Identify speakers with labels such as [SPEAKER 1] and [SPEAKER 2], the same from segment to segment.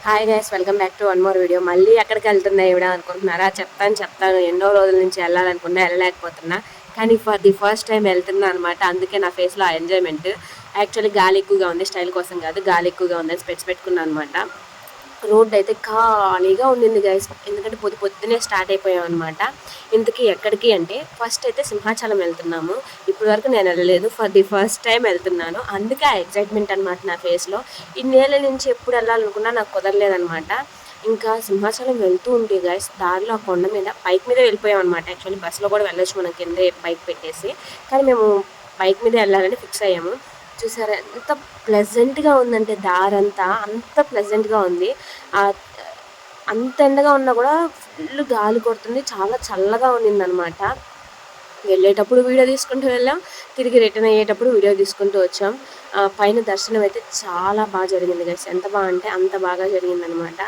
[SPEAKER 1] Hi guys, welcome back to one more video. మళ్ళీ ఎక్కడికి వెళ్తున్నా ఇవిడ అనుకుంటున్నారా? చెప్తాను ఎన్నో రోజుల నుంచి వెళ్ళాలనుకున్నా, వెళ్ళలేకపోతున్నా. కానీ ఫర్ ది ఫస్ట్ టైం వెళ్తున్నా అనమాట. అందుకే నా ఫేస్లో ఆ ఎంజాయ్మెంట్. యాక్చువల్లీ గాలి ఎక్కువగా ఉంది, స్టైల్ కోసం కాదు, గాలి ఎక్కువగా ఉందని స్పెట్స్ పెట్టుకున్నాను అనమాట. రోడ్ అయితే ఖాళీగా ఉండింది గైస్, ఎందుకంటే పొద్దునే స్టార్ట్ అయిపోయాం అనమాట. ఇంతకీ ఎక్కడికి అంటే ఫస్ట్ అయితే సింహాచలం వెళ్తున్నాము. ఇప్పటి వరకు నేను వెళ్ళలేదు, ఫర్ ది ఫస్ట్ టైం వెళ్తున్నాను. అందుకే ఆ ఎక్సైట్మెంట్ అనమాట నా ఫేస్లో. ఇన్నేళ్ళ నుంచి ఎప్పుడు వెళ్ళాలనుకున్నా నాకు కుదరలేదనమాట. ఇంకా సింహాచలం వెళ్తూ ఉంటే గైస్, దారిలో ఆ కొండ మీద బైక్ మీద వెళ్ళిపోయాం అనమాట. యాక్చువల్లీ బస్సులో కూడా వెళ్ళొచ్చు మనం, కిందే బైక్ పెట్టేసి. కానీ మేము బైక్ మీద వెళ్ళాలని ఫిక్స్ అయ్యాము. చూసారా ఎంత ప్లెజెంట్గా ఉందంటే, దారంతా అంత ప్లెజెంట్గా ఉంది. అంత ఎండగా ఉన్నా కూడా ఫుల్ గాలి కొడుతుంది, చాలా చల్లగా ఉన్నిందనమాట. వెళ్ళేటప్పుడు వీడియో తీసుకుంటూ వెళ్ళాం, తిరిగి రిటర్న్ అయ్యేటప్పుడు వీడియో తీసుకుంటూ వచ్చాం. పైన దర్శనం అయితే చాలా బాగా జరిగింది గైస్, ఎంత బాగా అంటే అంత బాగా జరిగిందనమాట.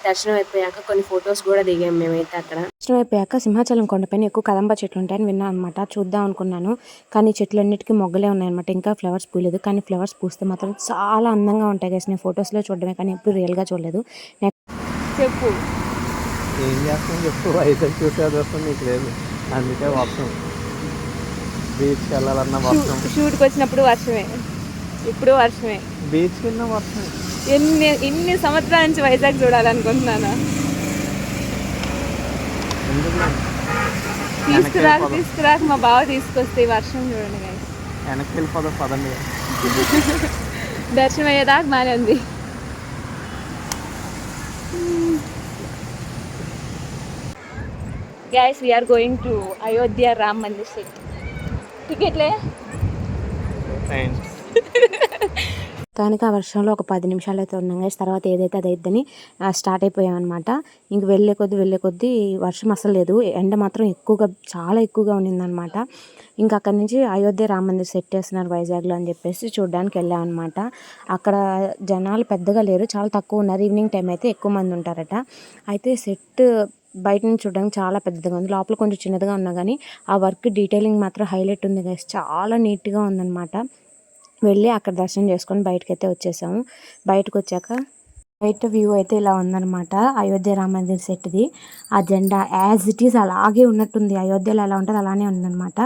[SPEAKER 1] దర్శనం అయిపోయాక కొన్ని ఫొటోస్ కూడా దిగాం మేమైతే అక్కడ.
[SPEAKER 2] దర్శనం అయిపోయాక సింహాచలం కొండపైన ఎక్కువ కదంబ చెట్లు ఉంటాయని విన్నాను అనమాట. చూద్దాం అనుకున్నాను, కానీ చెట్లన్నిటికీ మొగ్గలే ఉన్నాయన్నమాట. ఇంకా ఫ్లవర్స్ పూయలేదు, కానీ ఫ్లవర్స్ పూస్తే మాత్రం చాలా అందంగా ఉంటాయి గైస్. నేను ఫొటోస్లో చూడడమే కానీ ఎప్పుడు రియల్గా చూడలేదు.
[SPEAKER 1] చెప్పు,
[SPEAKER 3] ఏం చేస్తాం చెప్పు, వైజాగ్ చూసే అదృష్టం నీకు లేదు, అందుకే వర్షం. బీచ్కి వెళ్ళాలన్న వర్షం,
[SPEAKER 1] షూట్కి వచ్చినప్పుడు వర్షమే, ఇప్పుడు వర్షమే.
[SPEAKER 3] బీచ్కి వెళ్ళిన వర్షం.
[SPEAKER 1] ఇన్ని సంవత్సరాల నుంచి వైజాగ్ చూడాలనుకుంటున్నాను. తీసుకురాక మా బావ తీసుకొస్తే వర్షం చూడండి గైస్.
[SPEAKER 3] వెనక్కి వెళ్ళిపోదాం పదండి.
[SPEAKER 1] దర్శనం అయ్యేదాకా బాగానే ఉంది. Guys, we are going to Ayodhya Ram Mandir set. టికెట్లే
[SPEAKER 2] దానికి ఆ వర్షంలో ఒక 10 నిమిషాలు అయితే ఉన్నాం గైస్. తర్వాత ఏదైతే అదైద్దని స్టార్ట్ అయిపోయాం అనమాట. ఇంక వెళ్ళే కొద్దీ వర్షం అసలు లేదు, ఎండ మాత్రం చాలా ఎక్కువగా ఉన్నిందనమాట. ఇంకా అక్కడి నుంచి అయోధ్య రామ మందిర్ సెట్ చేస్తున్నారు వైజాగ్లో అని చెప్పేసి చూడడానికి వెళ్ళాం అనమాట. అక్కడ జనాలు పెద్దగా లేరు, చాలా తక్కువ ఉన్నారు. ఈవినింగ్ టైం అయితే ఎక్కువ మంది ఉంటారట. అయితే సెట్ బయట నుంచి చూడడానికి చాలా పెద్దగా ఉంది, లోపల కొంచెం చిన్నదిగా ఉన్నా కానీ ఆ వర్క్ డీటెయిలింగ్ మాత్రం హైలైట్ ఉంది గైస్, చాలా నీట్గా ఉందన్నమాట. వెళ్ళి అక్కడ దర్శనం చేసుకొని బయటకు అయితే వచ్చేసాము. బయటకు వచ్చాక బయట వ్యూ అయితే ఇలా ఉందన్నమాట. అయోధ్య రామ మందిర్ సెట్ది ఆ జెండా యాజ్ ఇట్ ఈస్ అలాగే ఉన్నట్టుంది, అయోధ్యలో ఎలా ఉంటుంది అలానే ఉందన్నమాట.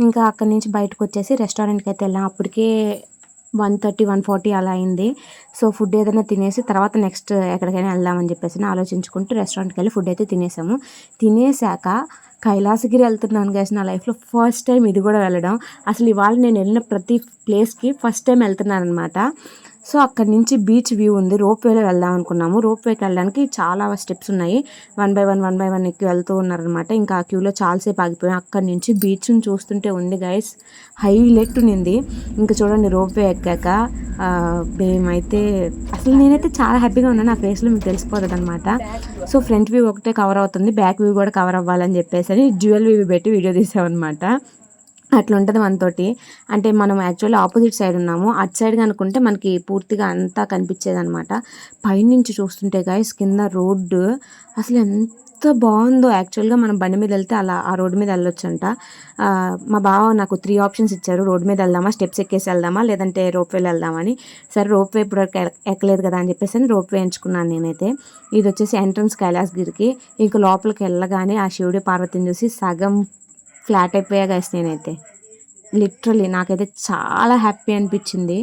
[SPEAKER 2] ఇంకా అక్కడి నుంచి బయటకు వచ్చేసి రెస్టారెంట్కి అయితే వెళ్ళాం. అప్పటికే 1:30, 1:40 అలా అయింది. సో ఫుడ్ ఏదైనా తినేసి తర్వాత నెక్స్ట్ ఎక్కడికైనా వెళ్దామని చెప్పేసి ఆలోచించుకుంటూ రెస్టారెంట్కి వెళ్ళి ఫుడ్ అయితే తినేసాము. తినేసాక కైలాసగిరి వెళ్తున్నాను గైస్. నా లైఫ్లో ఫస్ట్ టైం ఇది కూడా వెళ్ళడం. అసలు ఇవాళ నేను వెళ్ళిన ప్రతి ప్లేస్కి ఫస్ట్ టైం వెళ్తున్నాను అనమాట. సో అక్కడి నుంచి బీచ్ వ్యూ ఉంది, రోప్వేలో వెళ్దాం అనుకున్నాము. రోప్వేకి వెళ్ళడానికి చాలా స్టెప్స్ ఉన్నాయి, 1 by 1 ఎక్కి వెళ్తూ ఉన్నారనమాట. ఇంకా ఆ క్యూలో చాలాసేపు ఆగిపోయాం. అక్కడి నుంచి బీచ్ని చూస్తుంటే ఉంది గైస్, హైలైట్ ఉన్నింది. ఇంకా చూడండి రోప్వే ఎక్కాక మేమైతే అసలు నేనైతే చాలా హ్యాపీగా ఉన్నాను, నా ఫేస్లో మీకు తెలిసిపోతుంది అనమాట. సో ఫ్రంట్ వ్యూ ఒకటే కవర్ అవుతుంది, బ్యాక్ వ్యూ కూడా కవర్ అవ్వాలని చెప్పేసి డ్యూయల్ వ్యూ పెట్టి వీడియో తీసామన్నమాట. అట్లా ఉంటుంది మనతోటి. అంటే మనం యాక్చువల్లీ ఆపోజిట్ సైడ్ ఉన్నాము, అటు సైడ్ అనుకుంటే మనకి పూర్తిగా అంతా కనిపించేది అనమాట. పైనుంచి చూస్తుంటే గైస్ కింద రోడ్డు అసలు ఎంత బాగుందో. యాక్చువల్గా మనం బండి మీద వెళ్తే అలా ఆ రోడ్డు మీద వెళ్ళొచ్చంట. మా బావ నాకు 3 ఆప్షన్స్ ఇచ్చారు, రోడ్డు మీద వెళ్దామా, స్టెప్స్ ఎక్కేసి వెళ్దామా, లేదంటే రోప్వేలో వెళ్దామని. సరే రోప్వే ఇప్పుడు ఎక్కలేదు కదా అని చెప్పేసి రోప్వే ఎంచుకున్నాను నేనైతే. ఇది వచ్చేసి ఎంట్రన్స్ కైలాసగిరికి. ఇంకా లోపలికి వెళ్ళగానే ఆ శివుడి పార్వతిని చూసి సగం ఫ్లాట్ అయిపోయా గైస్. నేనైతే లిటరలీ నాకైతే చాలా హ్యాపీ అనిపించింది,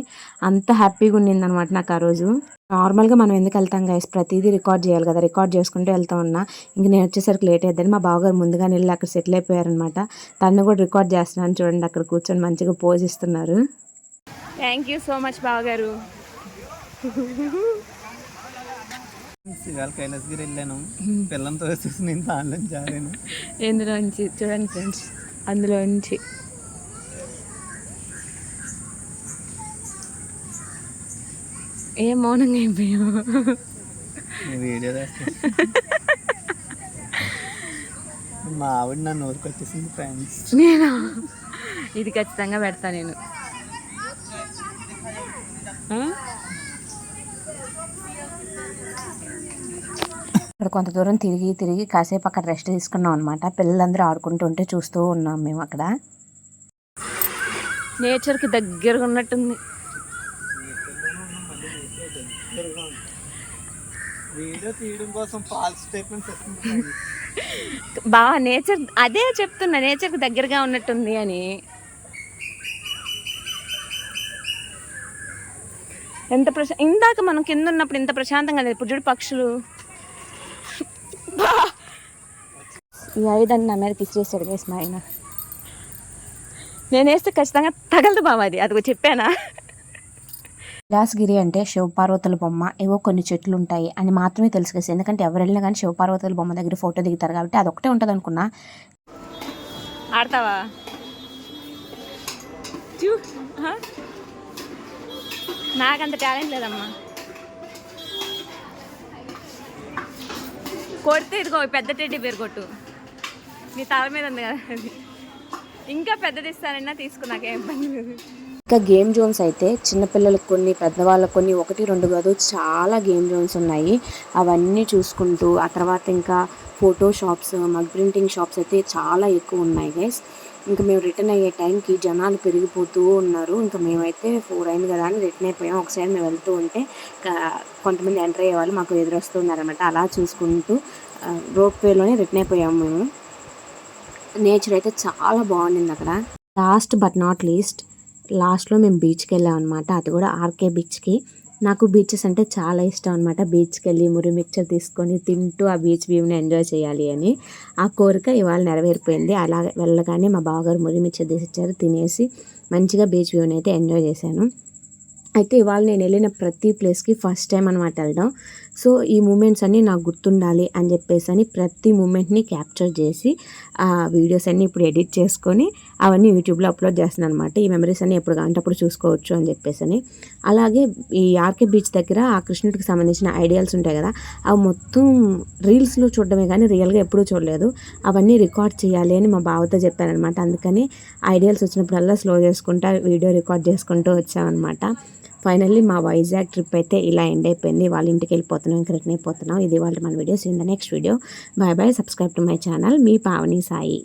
[SPEAKER 2] అంత హ్యాపీగా ఉండింది అనమాట నాకు ఆ రోజు. నార్మల్గా మనం ఎందుకు వెళ్తాం గైస్, ప్రతిదీ రికార్డ్ చేయాలి కదా, రికార్డ్ చేసుకుంటూ వెళ్తా ఉన్నా. ఇంక నేను వచ్చేసరికి లేట్ అయిద్దని మా బావగారు ముందుగా వెళ్ళి అక్కడ సెటిల్ అయిపోయారనమాట. తను కూడా రికార్డ్ చేస్తున్నాను చూడండి, అక్కడ కూర్చొని మంచిగా పోజ్ ఇస్తున్నారు.
[SPEAKER 1] థ్యాంక్ యూ సో మచ్ బావగారు.
[SPEAKER 3] ఇవాళ కైలాసగిరి వెళ్ళాను, పిల్లలతో వచ్చేసి నేను దానిలో జారాను.
[SPEAKER 1] ఎందులోంచి చూడండి ఫ్రెండ్స్, అందులోంచి ఏ మౌనంగా అయిపోయావు.
[SPEAKER 3] వీడియో చేస్తాను, మా ఆవిడ నన్ను ఊరికొచ్చేసింది ఫ్రెండ్స్.
[SPEAKER 1] నేను ఇది ఖచ్చితంగా పెడతా నేను.
[SPEAKER 2] అక్కడ కొంత దూరం తిరిగి కాసేపు అక్కడ రెస్ట్ తీసుకున్నాం అనమాట. పిల్లలందరూ ఆడుకుంటుంటే చూస్తూ ఉన్నాం మేము అక్కడ.
[SPEAKER 1] నేచర్కి దగ్గరగా ఉన్నట్టుంది.
[SPEAKER 3] వీడియో తీయడం కోసం ఫాల్స్ స్టేట్మెంట్స్ ఇస్తున్నాయి.
[SPEAKER 2] బాగా నేచర్, అదే చెప్తున్నా, నేచర్కి దగ్గరగా ఉన్నట్టుంది అని. ఎంత ఇందాక మనం కింద ఉన్నప్పుడు ఇంత ప్రశాంతంగా లేదు, ఇప్పుడు చూడు పక్షులు. ఈ 5 నా మీద పిచ్చేసాడు వేసి మా ఆయన. నేను వేస్తే ఖచ్చితంగా తగలదు బావ, అది చెప్పానా. కైలాసగిరి అంటే శివపార్వతుల బొమ్మ, ఏవో కొన్ని చెట్లు ఉంటాయి అని మాత్రమే తెలుసు కదా, ఎందుకంటే ఎవరు వెళ్ళినా కానీ శివపార్వతుల బొమ్మ దగ్గర ఫోటో దిగుతారు కాబట్టి అదొకటే ఉంటుంది అనుకున్నా. ఆడతావా? నాకంత టాలెంట్ లేదమ్మా. కొడితే ఇదిగో పెద్ద టెడ్డీ పేరు కొట్టు, నీ తల మీద ఉంది కదా అది. ఇంకా పెద్దది ఇస్తానన్నా తీసుకున్నాకే ఇబ్బంది లేదు. ఇంకా గేమ్ జోన్స్ అయితే చిన్నపిల్లలకు కొన్ని, పెద్దవాళ్ళకు కొన్ని, 1, 2 కాదు చాలా గేమ్ జోన్స్ ఉన్నాయి. అవన్నీ చూసుకుంటూ ఆ తర్వాత ఇంకా photo shops, mug printing shops అయితే చాలా ఎక్కువ ఉన్నాయి గైస్. ఇంకా మేము రిటర్న్ అయ్యే టైంకి జనాలు పెరిగిపోతూ ఉన్నారు. ఇంకా మేమైతే 4 అయింది కదా అని రిటర్న్ అయిపోయాం. ఒకసారి మేము వెళ్తూ ఉంటే కొంతమంది ఎంటర్ అయ్యే వాళ్ళు మాకు ఎదురొస్తున్నారనమాట. అలా చూసుకుంటూ రోప్ వేలోనే రిటర్న్ అయిపోయాము మేము. నేచర్ అయితే చాలా బాగుండింది అక్కడ. లాస్ట్ బట్ నాట్ లీస్ట్, లాస్ట్లో మేము బీచ్కి వెళ్ళాం అనమాట. అది కూడా ఆర్కే బీచ్కి. నాకు బీచెస్ అంటే చాలా ఇష్టం అనమాట. బీచ్కి వెళ్ళి మురి మిక్చర్ తీసుకొని తింటూ ఆ బీచ్ వ్యూని ఎంజాయ్ చేయాలి అని ఆ కోరిక ఇవాళ నెరవేరిపోయింది. అలా వెళ్ళగానే మా బావగారు మురి మిక్చర్ తీసిచ్చారు, తినేసి మంచిగా బీచ్ వ్యూని అయితే ఎంజాయ్ చేశాను. అయితే ఇవాళ నేను వెళ్ళిన ప్రతి ప్లేస్కి ఫస్ట్ టైం అనమాట వెళ్ళడం. సో ఈ మూమెంట్స్ అన్నీ నాకు గుర్తుండాలి అని చెప్పేసి అని ప్రతి మూమెంట్ని క్యాప్చర్ చేసి ఆ వీడియోస్ అన్నీ ఇప్పుడు ఎడిట్ చేసుకొని అవన్నీ యూట్యూబ్లో అప్లోడ్ చేస్తున్నాను అనమాట. ఈ మెమరీస్ అన్నీ ఎప్పుడు కావాలంటే అప్పుడు చూసుకోవచ్చు అని చెప్పేసి అని. అలాగే ఈ ఆర్కే బీచ్ దగ్గర ఆ కృష్ణుడికి సంబంధించిన ఐడియాల్స్ ఉంటాయి కదా, అవి మొత్తం రీల్స్లో చూడడమే కానీ రియల్గా ఎప్పుడూ చూడలేదు. అవన్నీ రికార్డ్ చేయాలి అని మా బావతో చెప్పానమాట. అందుకని ఐడియాల్స్ వచ్చినప్పుడల్లా స్లో చేసుకుంటా వీడియో రికార్డ్ చేసుకుంటూ వచ్చామన్నమాట. ఫైనల్లీ మా వైజాగ్ ట్రిప్ అయితే ఇలా ఎండ్ అయిపోయింది. వాళ్ళ ఇంటికి వెళ్ళిపోతున్నాం, ఇంకా రిటర్న్ అయిపోతున్నాం. ఇది వాళ్ళ మన videos. In the next video. Bye bye. Subscribe to my channel. మీ పావని సాయి.